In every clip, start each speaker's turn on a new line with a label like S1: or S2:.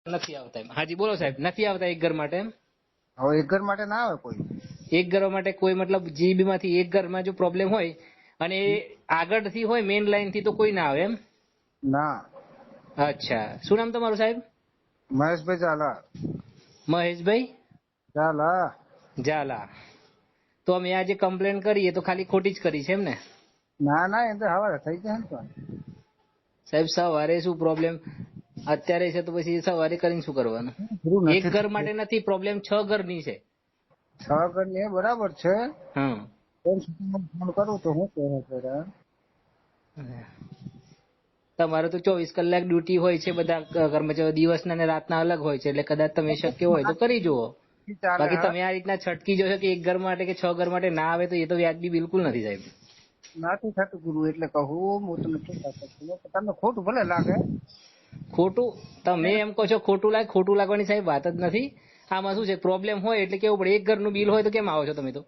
S1: નથી આવતા એમ. હાજી બોલો સાહેબ. નથી આવતા એક ઘર માટે એમ?
S2: હવે એક ઘર માટે ના આવે કોઈ.
S1: એક ઘર માટે કોઈ મતલબ જીબી માંથી એક ઘરમાં જો પ્રોબ્લેમ હોય અને એ આગળથી હોય મેઇન લાઈન થી તો કોઈ ના આવે એમ?
S2: ના.
S1: અચ્છા, શું નામ તમારું સાહેબ?
S2: મહેશભાઈ ઝાલા.
S1: મહેશભાઈ
S2: ઝાલા.
S1: ઝાલા. તો અમે આજે કમ્પ્લેન કરીએ તો ખાલી ખોટી જ કરી છે એમ ને?
S2: ના ના એ તો હવે થઈ જાય ને તો.
S1: સાહેબ સવારે શું પ્રોબ્લેમ અત્યારે છે તો પછી સવારે કરીને શું કરવાનું? એક ઘર માટે નથી પ્રોબ્લેમ, 6 ઘરની છે.
S2: 6 ઘર ની બરાબર છે.
S1: હા,
S2: ફોન કરું તો હું કહે છે
S1: તમારે તો 24 કલાક ડ્યુટી હોય છે, બધા કર્મચારીઓ દિવસના અને રાતના અલગ હોય છે, એટલે કદાચ તમે શક્ય હોય તો કરી જુઓ. બાકી તમે આ રીતના છટકી જશો કે એક ઘર માટે કે 6 ઘર માટે ના આવે તો એ તો વ્યાજબી બિલકુલ નથી સાહેબ.
S2: નથી થતું ગુરુ એટલે કહું હું તમને તમને ખોટું ભલે લાગે.
S1: ખોટું તમે એમ કહો છો ખોટું લાગે? ખોટું લાગવાની સાહેબ વાત જ નથી. આમાં શું છે, પ્રોબ્લેમ હોય એટલે કેવું પડે. એક ઘરનું બિલ હોય તો કેમ આવો છો તમે તો?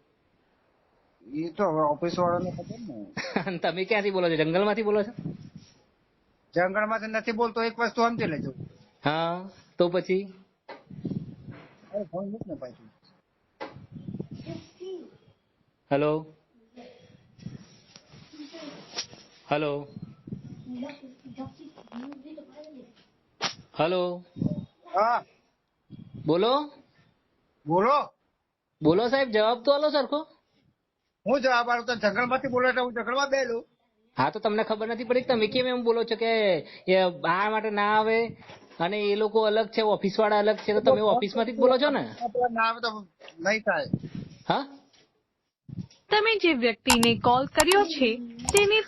S2: એ તો હવે ઓફિસ વાળાને ખબર ને.
S1: તમે ક્યાંથી બોલો છો? જંગલમાંથી બોલો છો?
S2: જંગલ માંથી નથી બોલતો, એક વસ્તુ સમજી લેજો.
S1: હા તો પછી
S2: ફોન મૂક ને પાછું.
S1: હેલો હેલો હેલો
S2: હા
S1: બોલો
S2: બોલો.
S1: બોલો સાહેબ, જવાબ તો આલો સરખો.
S2: હું જવાબ આલું? તો જંગલ માંથી બોલે એટલે હું જંગલ માં બેલું.
S1: હા તો તમને ખબર નથી પડી? તમે કેમ એમ બોલો છો કે આ માટે ના આવે અને એ લોકો અલગ છે, ઓફિસ વાળા અલગ છે, તો તમે ઓફિસ માંથી જ બોલો છો ને?
S2: ના આવે તો નહીં થાય.
S1: હા,
S3: તમે જે વ્યક્તિને કોલ કર્યો છે તેને